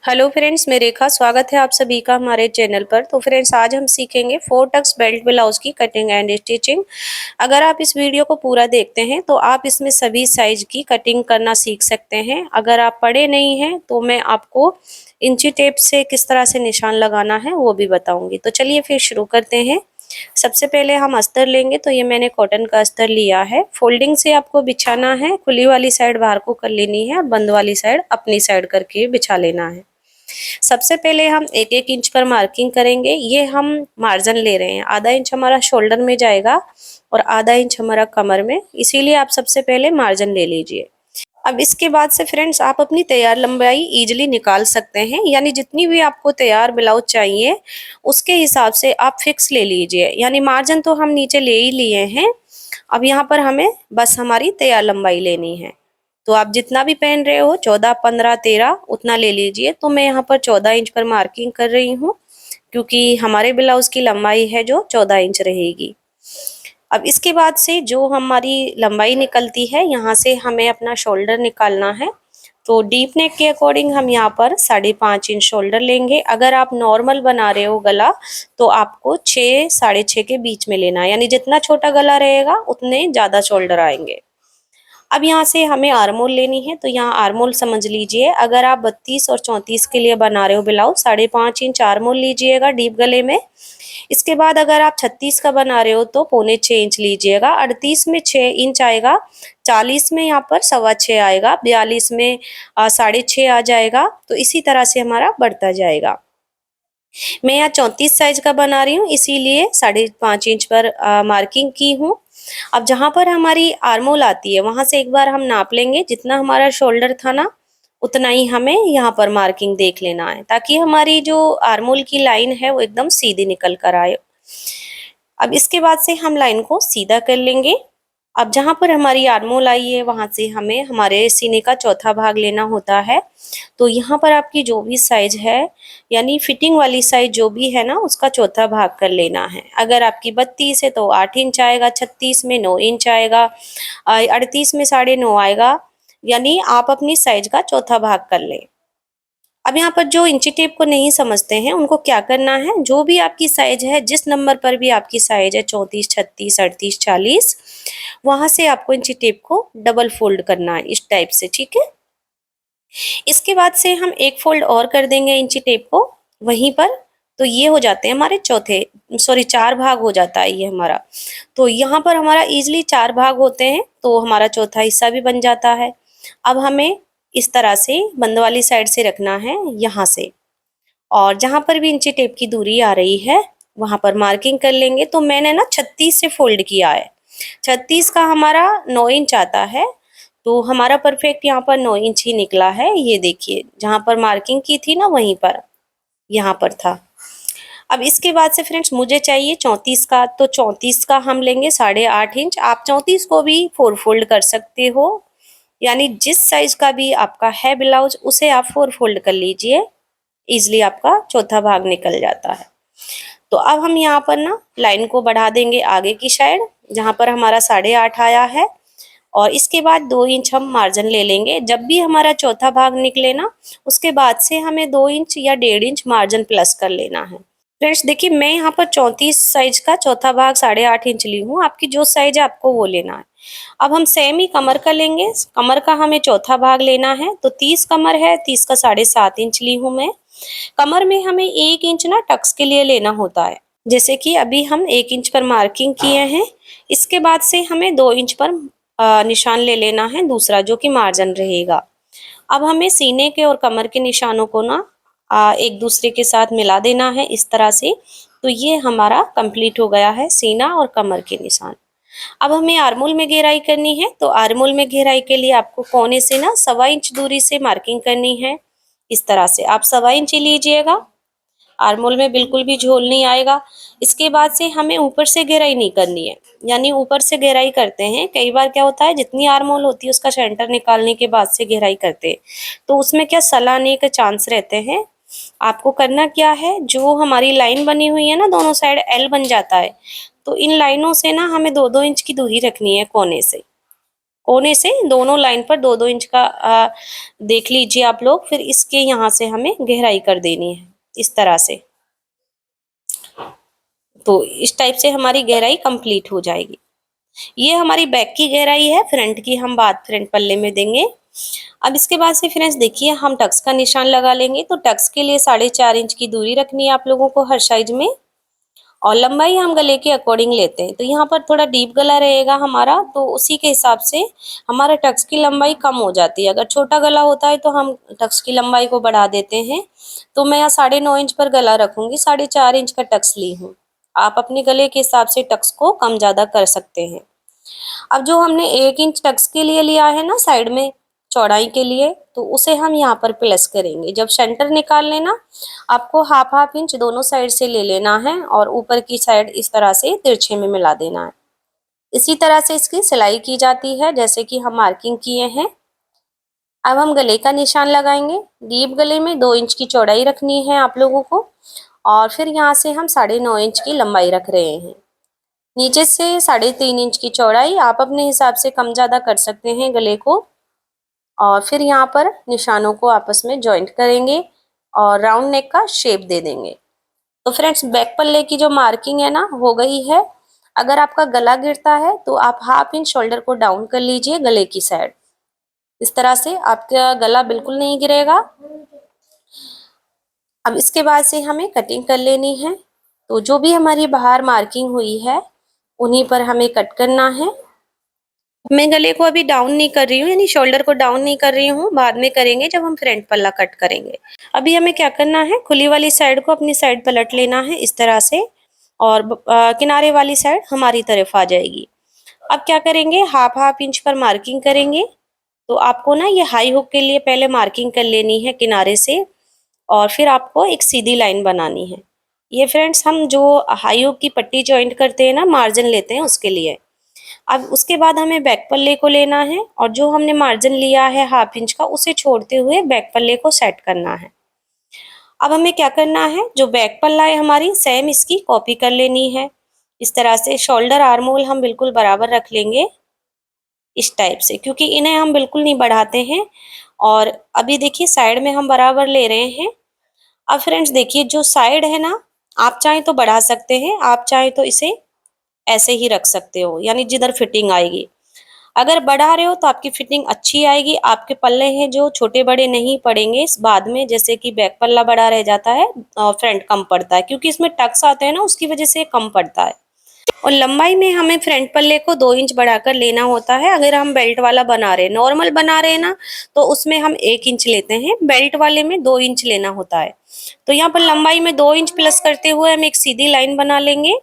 Hello friends, मैं रेखा स्वागत है आप सभी का हमारे चैनल पर। तो फ्रेंड्स, आज हम सीखेंगे 4 टक्स बेल्ट ब्लाउज की कटिंग एंड स्टिचिंग। अगर आप इस वीडियो को पूरा देखते हैं तो आप इसमें सभी साइज की कटिंग करना सीख सकते हैं। अगर आप पढ़े नहीं हैं तो मैं आपको इंची टेप से किस तरह से निशान लगाना है वो भी बताऊंगी। तो चलिए फिर शुरू करते हैं। सबसे पहले हम अस्तर लेंगे। तो ये मैंने कॉटन का अस्तर लिया है। फोल्डिंग से आपको बिछाना है। खुली वाली साइड बाहर को कर लेनी है और बंद वाली साइड अपनी साइड करके बिछा लेना है। सबसे पहले हम 1-1 इंच पर मार्किंग करेंगे। ये हम मार्जिन ले रहे हैं। आधा इंच हमारा शोल्डर में जाएगा और आधा इंच हमारा कमर में, इसीलिए आप सबसे पहले मार्जिन ले लीजिए। अब इसके बाद से फ्रेंड्स, आप अपनी तैयार लंबाई इजीली निकाल सकते हैं। यानी जितनी भी आपको तैयार ब्लाउज चाहिए उसके हिसाब से आप फिक्स ले लीजिए। यानी मार्जिन तो हम नीचे ले ही लिए हैं। अब यहाँ पर हमें बस हमारी तैयार लंबाई लेनी है। तो आप जितना भी पहन रहे हो 14, 15, 13 उतना ले लीजिए। तो मैं यहाँ पर 14 इंच पर मार्किंग कर रही हूँ, क्योंकि हमारे ब्लाउज की लंबाई है जो 14 इंच रहेगी। अब इसके बाद से जो हमारी लंबाई निकलती है, यहाँ से हमें अपना शोल्डर निकालना है। तो डीप नेक के अकॉर्डिंग हम यहाँ पर 5.5 इंच शोल्डर लेंगे। अगर आप नॉर्मल बना रहे हो गला तो आपको 6, 6.5 के बीच में लेना है। यानी जितना छोटा गला रहेगा उतने ज्यादा शोल्डर आएंगे। अब यहाँ से हमें आर्मोल लेनी है। तो यहाँ आर्मोल समझ लीजिए, अगर आप 32 और 34 के लिए बना रहे हो ब्लाउज, 5.5 इंच आर्मोल लीजिएगा डीप गले में। इसके बाद अगर आप 36 का बना रहे हो तो 3.25 इंच लीजिएगा। 38 में 6 इंच आएगा, 40 में यहाँ पर 6.25 आएगा, 42 में 6.5 आ जाएगा। तो इसी तरह से हमारा बढ़ता जाएगा। मैं यहाँ 34 साइज का बना रही हूँ, इसीलिए 5.5 इंच पर मार्किंग की हूँ। अब जहां पर हमारी आर्मोल आती है वहां से एक बार हम नाप लेंगे। जितना हमारा शोल्डर था ना उतना ही हमें यहाँ पर मार्किंग देख लेना है, ताकि हमारी जो आर्मोल की लाइन है वो एकदम सीधी निकल कर आए। अब इसके बाद से हम लाइन को सीधा कर लेंगे। अब जहां पर हमारी आर्मोल आई है वहां से हमें हमारे सीने का चौथा भाग लेना होता है। तो यहाँ पर आपकी जो भी साइज है, यानी फिटिंग वाली साइज जो भी है ना, उसका चौथा भाग कर लेना है। अगर आपकी 32 है तो 8 इंच आएगा, 36 में 9 इंच आएगा, 38 में 9.5 आएगा। यानी आप अपनी साइज का चौथा भाग कर लें। अब यहाँ पर जो इंची टेप को नहीं समझते हैं उनको क्या करना है, जो भी आपकी साइज है, जिस नंबर पर भी आपकी साइज है, 34, 36, 38, 40, वहां से आपको इंची टेप को डबल फोल्ड करना है इस टाइप से। ठीक है। इसके बाद से हम एक फोल्ड और कर देंगे इंची टेप को वहीं पर। तो ये हो जाते हैं हमारे चार भाग हो जाता है ये हमारा। तो यहाँ पर हमारा इजिली 4 भाग होते हैं, तो हमारा चौथा हिस्सा भी बन जाता है। अब हमें इस तरह से बंद वाली साइड से रखना है यहाँ से, और जहां पर भी इंची टेप की दूरी आ रही है वहां पर मार्किंग कर लेंगे। तो मैंने ना 36 से फोल्ड किया है। 36 का हमारा 9 इंच आता है। तो हमारा परफेक्ट यहाँ पर 9 इंच ही निकला है। ये देखिए, जहां पर मार्किंग की थी ना वहीं पर यहाँ पर था। अब इसके बाद से फ्रेंड्स, मुझे चाहिए 34 का। तो 34 का हम लेंगे 8.5 इंच। आप 34 को भी 4 फोल्ड कर सकते हो। यानी जिस साइज का भी आपका है ब्लाउज उसे आप 4 फोल्ड कर लीजिए। इजिली आपका चौथा भाग निकल जाता है। तो अब हम यहाँ पर ना लाइन को बढ़ा देंगे आगे की साइड, जहां पर हमारा 8.5 आया है। और इसके बाद 2 इंच हम मार्जिन ले लेंगे। जब भी हमारा चौथा भाग निकले ना, उसके बाद से हमें 2 इंच या 1.5 इंच मार्जिन प्लस कर लेना है। फ्रेंड्स देखिए, मैं यहाँ पर 34 साइज का चौथा भाग 8.5 इंच ली हूँ। आपकी जो साइज है आपको वो लेना है। अब हम सेम ही कमर का लेंगे। कमर का हमें चौथा भाग लेना है। तो 30 कमर है, 30 का 7.5 इंच ली हूँ मैं। कमर में हमें 1 इंच ना टक्स के लिए लेना होता है। जैसे कि अभी हम 1 इंच पर मार्किंग किए हैं। इसके बाद से हमें 2 इंच पर निशान ले लेना है दूसरा, जो कि मार्जिन रहेगा। अब हमें सीने के और कमर के निशानों को ना एक दूसरे के साथ मिला देना है इस तरह से। तो ये हमारा कंप्लीट हो गया है सीना और कमर के निशान। अब हमें आर्मोल में घेराई करनी है। तो आर्मोल में घेराई के लिए आपको कोने से ना 1.25 इंच दूरी से मार्किंग करनी है। इस तरह से आप 1.25 इंच ही लीजिएगा। आर्मोल में बिल्कुल भी झोल नहीं आएगा। इसके बाद से हमें ऊपर से घेराई नहीं करनी है। यानी ऊपर से घेराई करते हैं, कई बार क्या होता है, जितनी आर्मोल होती है उसका सेंटर निकालने के बाद से घेराई करते हैं, तो उसमें क्या सलाने के चांस रहते हैं। आपको करना क्या है, जो हमारी लाइन बनी हुई है ना दोनों साइड एल बन जाता है। तो इन लाइनों से ना हमें 2-2 इंच की दूरी रखनी है कोने से। कोने से दोनों लाइन पर 2-2 इंच का देख लीजिए आप लोग। फिर इसके यहाँ से हमें गहराई कर देनी है इस तरह से। तो इस टाइप से हमारी गहराई कंप्लीट हो जाएगी। ये हमारी बैक की गहराई है, फ्रंट की हम बात फ्रंट पल्ले में देंगे। अब इसके बाद से फ्रेंड्स देखिए हम टक्स का निशान लगा लेंगे। तो टक्स के लिए 4.5 इंच की दूरी रखनी है आप लोगों को हर साइज में, और लंबाई हम गले के अकॉर्डिंग लेते हैं। तो यहाँ पर थोड़ा डीप गला रहेगा हमारा, तो उसी के हिसाब से हमारा टक्स की लंबाई कम हो जाती है। अगर छोटा गला होता है तो हम टक्स की लंबाई को बढ़ा देते हैं। तो मैं यहाँ 9.5 इंच पर गला रखूंगी, 4.5 इंच का टक्स ली हूँ। आप अपने गले के हिसाब से टक्स को कम ज्यादा कर सकते हैं। अब जो हमने 1 इंच टक्स के लिए लिया है ना साइड में चौड़ाई के लिए, तो उसे हम यहाँ पर प्लस करेंगे। जब सेंटर निकाल लेना आपको हाफ इंच दोनों साइड से ले लेना है और ऊपर की साइड इस तरह से तिरछे में मिला देना है। इसी तरह से इसकी सिलाई की जाती है जैसे कि हम मार्किंग किए हैं। अब हम गले का निशान लगाएंगे। डीप गले में 2 इंच की चौड़ाई रखनी है आप लोगों को, और फिर यहाँ से हम 9.5 इंच की लंबाई रख रहे हैं। नीचे से 3.5 इंच की चौड़ाई आप अपने हिसाब से कम ज्यादा कर सकते हैं गले को, और फिर यहाँ पर निशानों को आपस में जॉइंट करेंगे और राउंड नेक का शेप दे देंगे। तो फ्रेंड्स बैक पल्ले की जो मार्किंग है ना हो गई है। अगर आपका गला गिरता है तो आप हाफ इंच शोल्डर को डाउन कर लीजिए गले की साइड, इस तरह से आपका गला बिल्कुल नहीं गिरेगा। अब इसके बाद से हमें कटिंग कर लेनी है। तो जो भी हमारी बाहर मार्किंग हुई है उन्हीं पर हमें कट करना है। मैं गले को अभी डाउन नहीं कर रही हूँ, यानी शोल्डर को डाउन नहीं कर रही हूँ, बाद में करेंगे जब हम फ्रंट पल्ला कट करेंगे। अभी हमें क्या करना है, खुली वाली साइड को अपनी साइड पलट लेना है इस तरह से, और किनारे वाली साइड हमारी तरफ आ जाएगी। अब क्या करेंगे, हाफ इंच पर मार्किंग करेंगे। तो आपको ना ये हाई हुक के लिए पहले मार्किंग कर लेनी है किनारे से, और फिर आपको एक सीधी लाइन बनानी है। ये फ्रेंड्स हम जो हाई हुक की पट्टी जॉइंट करते हैं ना, मार्जिन लेते हैं उसके लिए। अब उसके बाद हमें बैक पल्ले को लेना है, और जो हमने मार्जिन लिया है हाफ इंच का उसे छोड़ते हुए बैक पल्ले को सेट करना है। अब हमें क्या करना है, जो बैक पल्ला है हमारी सेम इसकी कॉपी कर लेनी है। इस तरह से शोल्डर आर्म होल हम बिल्कुल बराबर रख लेंगे इस टाइप से, क्योंकि इन्हें हम बिल्कुल नहीं बढ़ाते हैं। और अभी देखिए साइड में हम बराबर ले रहे हैं। अब फ्रेंड्स देखिए जो साइड है ना, आप चाहें तो बढ़ा सकते हैं, आप चाहें तो इसे ऐसे ही रख सकते हो, यानी जिधर फिटिंग आएगी। अगर बढ़ा रहे हो तो आपकी फिटिंग अच्छी आएगी, आपके पल्ले हैं जो छोटे बड़े नहीं पड़ेंगे इस बाद में, जैसे कि बैक पल्ला बड़ा रह जाता है और फ्रंट कम पड़ता है, क्योंकि इसमें टक्स आते हैं ना उसकी वजह से कम पड़ता है। और लंबाई में हमें फ्रंट पल्ले को 2 इंच बढ़ाकर लेना होता है। अगर हम बेल्ट वाला बना रहे हैं, नॉर्मल बना रहे हैं ना, तो उसमें हम 1 इंच लेते हैं, बेल्ट वाले में 2 इंच लेना होता है। तो यहाँ पर लंबाई में 2 इंच प्लस करते हुए हम एक सीधी लाइन बना लेंगे।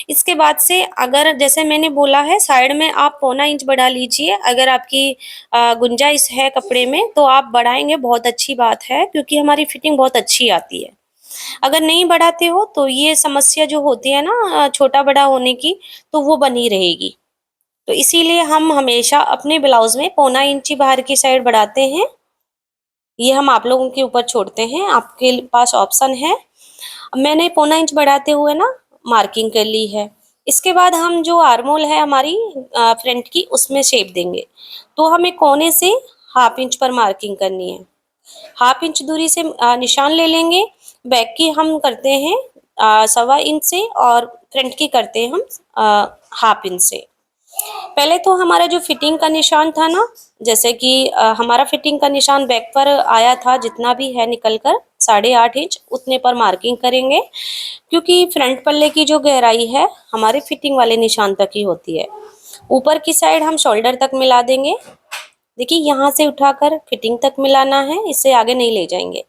इसके बाद से अगर जैसे मैंने बोला है साइड में आप 0.25 इंच बढ़ा लीजिए। अगर आपकी गुंजाइश है कपड़े में तो आप बढ़ाएंगे, बहुत अच्छी बात है, क्योंकि हमारी फिटिंग बहुत अच्छी आती है। अगर नहीं बढ़ाते हो तो ये समस्या जो होती है ना छोटा बड़ा होने की, तो वो बनी रहेगी। तो इसीलिए हम हमेशा अपने ब्लाउज में 0.25 इंच बाहर की साइड बढ़ाते हैं। ये हम आप लोगों के ऊपर छोड़ते हैं, आपके पास ऑप्शन है। मैंने 0.25 इंच बढ़ाते हुए ना मार्किंग कर ली है। इसके बाद हम जो आर्मोल है हमारी फ्रंट की उसमें शेप देंगे। तो हमें कोने से हाफ इंच पर मार्किंग करनी है। हाफ इंच दूरी से निशान ले लेंगे। बैक की हम करते हैं 1.25 इंच से, और फ्रंट की करते हैं हम हाफ इंच से। पहले तो हमारा जो फिटिंग का निशान था ना, जैसे कि हमारा फिटिंग का निशान बैक पर आया था, जितना भी है निकल कर 8.5 इंच उतने पर मार्किंग करेंगे, क्योंकि फ्रंट पल्ले की जो गहराई है हमारे फिटिंग वाले निशान तक ही होती है। ऊपर की साइड हम शोल्डर तक मिला देंगे। देखिए यहाँ से उठाकर फिटिंग तक मिलाना है, इससे आगे नहीं ले जाएंगे।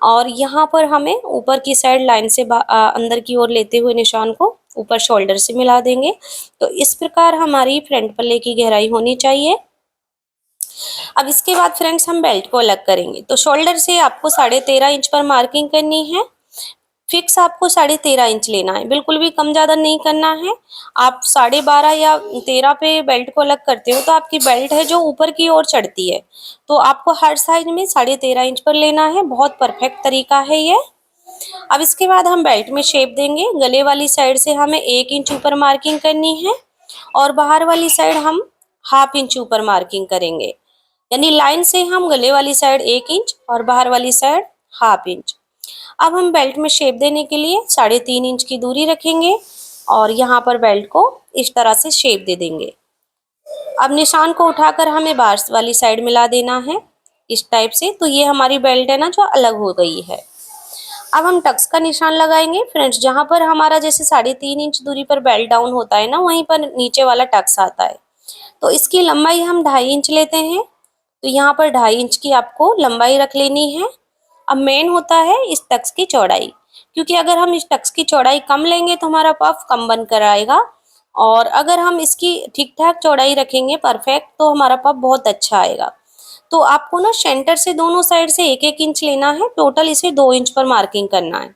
और यहाँ पर हमें ऊपर की साइड लाइन से अंदर की ओर लेते हुए निशान को ऊपर शोल्डर से मिला देंगे। तो इस प्रकार हमारी फ्रंट पल्ले की गहराई होनी चाहिए। अब इसके बाद फ्रेंड्स हम बेल्ट को अलग करेंगे। तो शोल्डर से आपको 13.5 इंच पर मार्किंग करनी है। फिक्स आपको 13.5 इंच लेना है, बिल्कुल भी कम ज्यादा नहीं करना है। आप 12.5 या 13 पे बेल्ट को अलग करते हो तो आपकी बेल्ट है जो ऊपर की ओर चढ़ती है। तो आपको हर साइड में 13.5 इंच पर लेना है, बहुत परफेक्ट तरीका है ये। अब इसके बाद हम बेल्ट में शेप देंगे। गले वाली साइड से हमें 1 इंच ऊपर मार्किंग करनी है, और बाहर वाली साइड हम हाफ इंच ऊपर मार्किंग करेंगे। यानी लाइन से हम गले वाली साइड 1 इंच और बाहर वाली साइड हाफ इंच। अब हम बेल्ट में शेप देने के लिए 3.5 इंच की दूरी रखेंगे और यहाँ पर बेल्ट को इस तरह से शेप दे देंगे। अब निशान को उठाकर हमें बाहर वाली साइड मिला देना है इस टाइप से। तो ये हमारी बेल्ट है ना जो अलग हो गई है। अब हम टक्स का निशान लगाएंगे फ्रेंड्स। जहाँ पर हमारा जैसे 3.5 इंच दूरी पर बेल्ट डाउन होता है ना, वहीं पर नीचे वाला टक्स आता है। तो इसकी लंबाई हम 2.5 इंच लेते हैं। तो यहाँ पर 2.5 इंच की आपको लंबाई रख लेनी है। अब मेन होता है इस टक्स की चौड़ाई, क्योंकि अगर हम इस टक्स की चौड़ाई कम लेंगे तो हमारा पफ कम बन कर आएगा, और अगर हम इसकी ठीक ठाक चौड़ाई रखेंगे परफेक्ट तो हमारा पफ बहुत अच्छा आएगा। तो आपको ना सेंटर से दोनों साइड से 1-1 इंच लेना है, टोटल इसे 2 इंच पर मार्किंग करना है।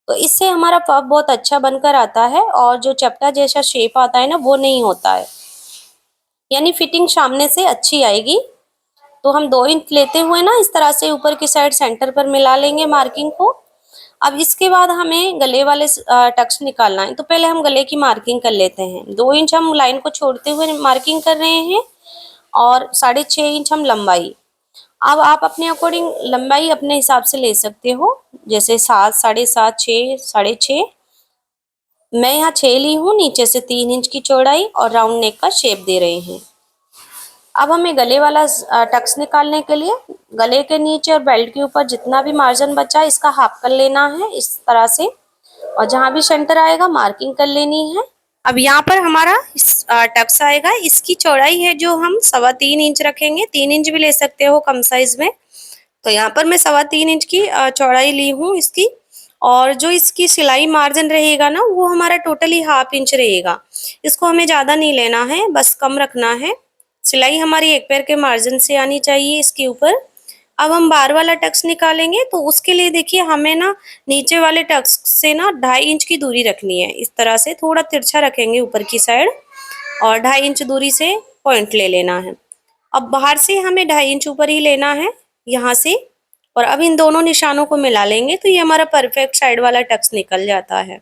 तो इससे हमारा पफ बहुत अच्छा बनकर आता है और जो चपटा जैसा शेप आता है ना वो नहीं होता है, यानी फिटिंग सामने से अच्छी आएगी। तो हम 2 इंच लेते हुए ना इस तरह से ऊपर की साइड सेंटर पर मिला लेंगे मार्किंग को। अब इसके बाद हमें गले वाले टक्स निकालना है। तो पहले हम गले की मार्किंग कर लेते हैं। 2 इंच हम लाइन को छोड़ते हुए मार्किंग कर रहे हैं और 6.5 इंच हम लंबाई। अब आप अपने अकॉर्डिंग लंबाई अपने हिसाब से ले सकते हो, जैसे 7, 7.5, 6, 6.5। मैं यहाँ 6 ली हूँ। नीचे से 3 इंच की चौड़ाई और राउंड नेक का शेप दे रहे हैं। अब हमें गले वाला टक्स निकालने के लिए गले के नीचे और बेल्ट के ऊपर जितना भी मार्जिन बचा है इसका हाफ कर लेना है इस तरह से, और जहाँ भी सेंटर आएगा मार्किंग कर लेनी है। अब यहाँ पर हमारा टक्स आएगा, इसकी चौड़ाई है जो हम 3.25 इंच रखेंगे। 3 इंच भी ले सकते हो कम साइज में। तो यहाँ पर मैं 3.25 इंच की चौड़ाई ली हूँ इसकी, और जो इसकी सिलाई मार्जिन रहेगा ना वो हमारा टोटली हाफ इंच रहेगा। इसको हमें ज़्यादा नहीं लेना है, बस कम रखना है। सिलाई हमारी एक पैर के मार्जिन से आनी चाहिए इसके ऊपर। अब हम बाहर वाला टक्स निकालेंगे तो उसके लिए देखिए हमें ना नीचे वाले टक्स से ना 2.5 इंच की दूरी रखनी है। इस तरह से थोड़ा तिरछा रखेंगे ऊपर की साइड और 2.5 इंच दूरी से पॉइंट ले लेना है। अब बाहर से हमें 2.5 इंच ऊपर ही लेना है यहाँ से, और अब इन दोनों निशानों को मिला लेंगे तो ये हमारा परफेक्ट साइड वाला टक्स निकल जाता है।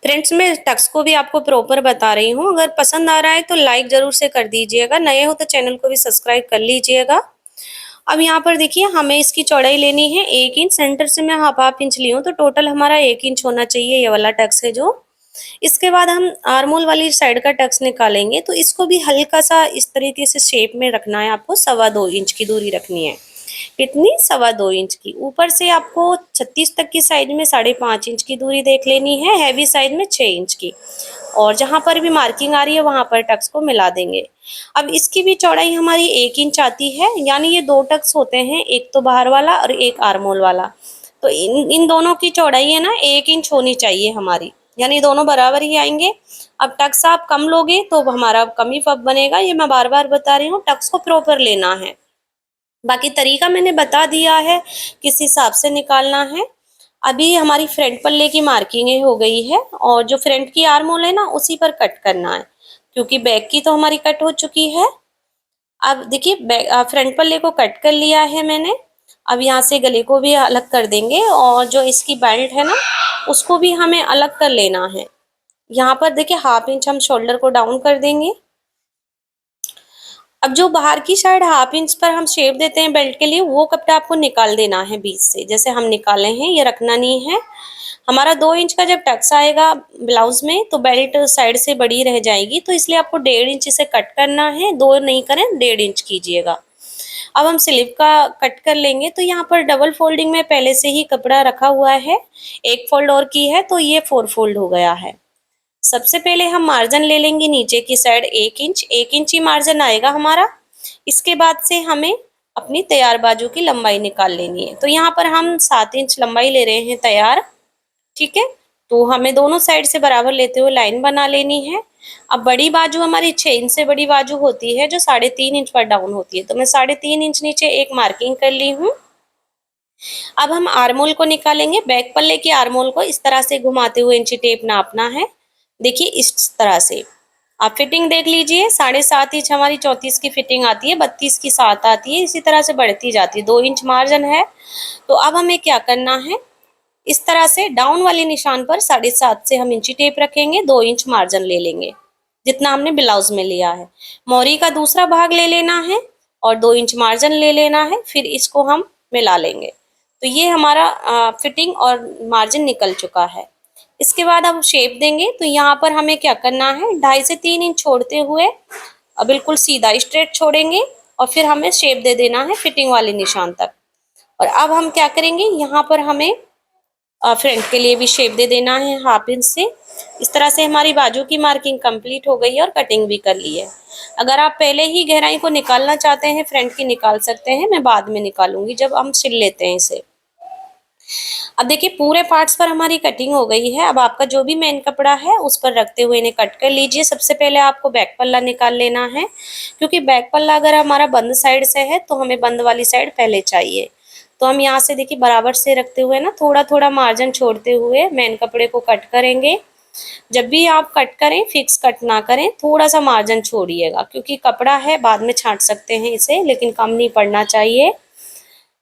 फ्रेंड्स मैं टक्स को भी आपको प्रॉपर बता रही हूँ। अगर पसंद आ रहा है तो लाइक जरूर से कर दीजिएगा, नए हो तो चैनल को भी सब्सक्राइब कर लीजिएगा। अब यहाँ पर देखिए हमें इसकी चौड़ाई लेनी है 1 इंच। सेंटर से मैं हाफ इंच ली हूँ तो टोटल हमारा 1 इंच होना चाहिए ये वाला टक्स है जो। इसके बाद हम आर्मोल वाली साइड का टक्स निकालेंगे तो इसको भी हल्का सा इस तरीके से शेप में रखना है। आपको 2.25 इंच की दूरी रखनी है। कितनी? 2.25 इंच की। ऊपर से आपको 36 तक की साइज में 5.5 इंच की दूरी देख लेनी है, हैवी साइज में 6 इंच की, और जहां पर भी मार्किंग आ रही है वहां पर टक्स को मिला देंगे। अब इसकी भी चौड़ाई हमारी 1 इंच आती है, यानी ये 2 टक्स होते हैं, एक तो बाहर वाला और एक आर्मोल वाला। तो इन दोनों की चौड़ाई है ना 1 इंच होनी चाहिए हमारी, यानी दोनों बराबर ही आएंगे। अब टक्स आप कम लोगे तो हमारा कम ही पफ बनेगा, ये मैं बार बार बता रही हूँ। टक्स को प्रॉपर लेना है। बाकी तरीका मैंने बता दिया है किस हिसाब से निकालना है। अभी हमारी फ्रंट पल्ले की मार्किंग हो गई है और जो फ्रंट की आर्म होल है ना उसी पर कट करना है, क्योंकि बैक की तो हमारी कट हो चुकी है। अब देखिए फ्रंट पल्ले को कट कर लिया है मैंने। अब यहाँ से गले को भी अलग कर देंगे और जो इसकी बेल्ट है ना उसको भी हमें अलग कर लेना है। यहाँ पर देखिए हाफ इंच हम शोल्डर को डाउन कर देंगे। अब जो बाहर की साइड हाफ इंच पर हम शेप देते हैं बेल्ट के लिए, वो कपड़ा आपको निकाल देना है बीच से, जैसे हम निकाले हैं, ये रखना नहीं है। हमारा 2 इंच का जब टक्स आएगा ब्लाउज में तो बेल्ट साइड से बड़ी रह जाएगी, तो इसलिए आपको 1.5 इंच से कट करना है। 2 नहीं करें, 1.5 इंच कीजिएगा। अब हम स्लीव का कट कर लेंगे तो यहाँ पर डबल फोल्डिंग में पहले से ही कपड़ा रखा हुआ है, एक फोल्ड और की है तो ये 4 फोल्ड हो गया है। सबसे पहले हम मार्जिन ले लेंगे नीचे की साइड 1 इंच। 1 इंच ही मार्जिन आएगा हमारा। इसके बाद से हमें अपनी तैयार बाजू की लंबाई निकाल लेनी है। तो यहाँ पर हम 7 इंच लंबाई ले रहे हैं तैयार, ठीक है। तो हमें दोनों साइड से बराबर लेते हुए लाइन बना लेनी है। अब बड़ी बाजू हमारी 6 इंच से बड़ी बाजू होती है जो 3.5 इंच पर डाउन होती है, तो मैं 3.5 इंच नीचे एक मार्किंग कर ली हूँ। अब हम आर्मोल को निकालेंगे। बैक पल्ले की आर्मोल को इस तरह से घुमाते हुए इंची टेप नापना है। देखिए इस तरह से आप फिटिंग देख लीजिए। 7.5 इंच हमारी 34 की फिटिंग आती है, 32 की 7 आती है, इसी तरह से बढ़ती जाती है। 2 इंच मार्जिन है। तो अब हमें क्या करना है, इस तरह से डाउन वाले निशान पर 7.5 से हम इंची टेप रखेंगे, 2 इंच मार्जिन ले लेंगे। जितना हमने ब्लाउज में लिया है। मोरी का दूसरा भाग ले लेना है और 2 इंच मार्जिन ले लेना है, फिर इसको हम मिला लेंगे। तो ये हमारा फिटिंग और मार्जिन निकल चुका है। इसके बाद अब शेप देंगे, तो यहाँ पर हमें क्या करना है, 2.5 से 3 इंच छोड़ते हुए बिल्कुल सीधा स्ट्रेट छोड़ेंगे और फिर हमें शेप दे देना है फिटिंग वाले निशान तक। और अब हम क्या करेंगे, यहाँ पर हमें फ्रंट के लिए भी शेप दे देना है 1/2 इंच से। इस तरह से हमारी बाजू की मार्किंग कंप्लीट हो गई है और कटिंग भी कर ली है। अगर आप पहले ही गहराई को निकालना चाहते हैं फ्रंट की, निकाल सकते हैं, मैं बाद में निकालूंगी जब हम सिल लेते हैं इसे। अब देखिए पूरे पार्ट्स पर हमारी कटिंग हो गई है। अब आपका जो भी मेन कपड़ा है उस पर रखते हुए इन्हें कट कर लीजिए। सबसे पहले आपको बैक पल्ला निकाल लेना है, क्योंकि बैक पल्ला अगर हमारा बंद साइड से है तो हमें बंद वाली साइड पहले चाहिए। तो हम यहाँ से देखिए बराबर से रखते हुए ना थोड़ा थोड़ा मार्जिन छोड़ते हुए मेन कपड़े को कट करेंगे। जब भी आप कट करें फिक्स कट ना करें, थोड़ा सा मार्जिन छोड़िएगा, क्योंकि कपड़ा है बाद में छांट सकते हैं इसे, लेकिन कम नहीं पड़ना चाहिए।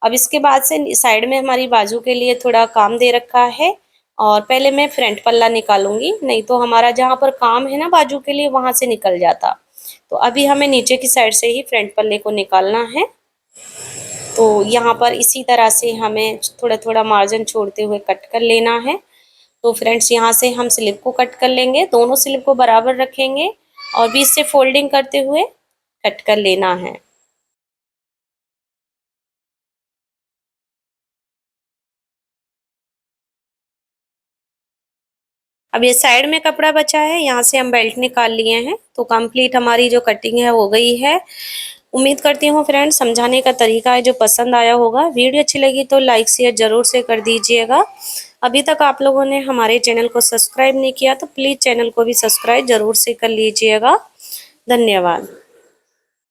अब इसके बाद से साइड में हमारी बाजू के लिए थोड़ा काम दे रखा है, और पहले मैं फ्रंट पल्ला निकालूंगी, नहीं तो हमारा जहाँ पर काम है ना बाजू के लिए वहां से निकल जाता। तो अभी हमें नीचे की साइड से ही फ्रंट पल्ले को निकालना है। तो यहाँ पर इसी तरह से हमें थोड़ा थोड़ा मार्जिन छोड़ते हुए कट कर लेना है। तो फ्रेंड्स यहाँ से हम स्लिप को कट कर लेंगे, दोनों स्लिप को बराबर रखेंगे और बीच से फोल्डिंग करते हुए कट कर लेना है। अब ये साइड में कपड़ा बचा है, यहाँ से हम बेल्ट निकाल लिए हैं। तो कंप्लीट हमारी जो कटिंग है हो गई है। उम्मीद करती हूँ फ्रेंड्स समझाने का तरीका है जो पसंद आया होगा। वीडियो अच्छी लगी तो लाइक शेयर जरूर से कर दीजिएगा। अभी तक आप लोगों ने हमारे चैनल को सब्सक्राइब नहीं किया तो प्लीज़ चैनल को भी सब्सक्राइब जरूर से कर लीजिएगा। धन्यवाद।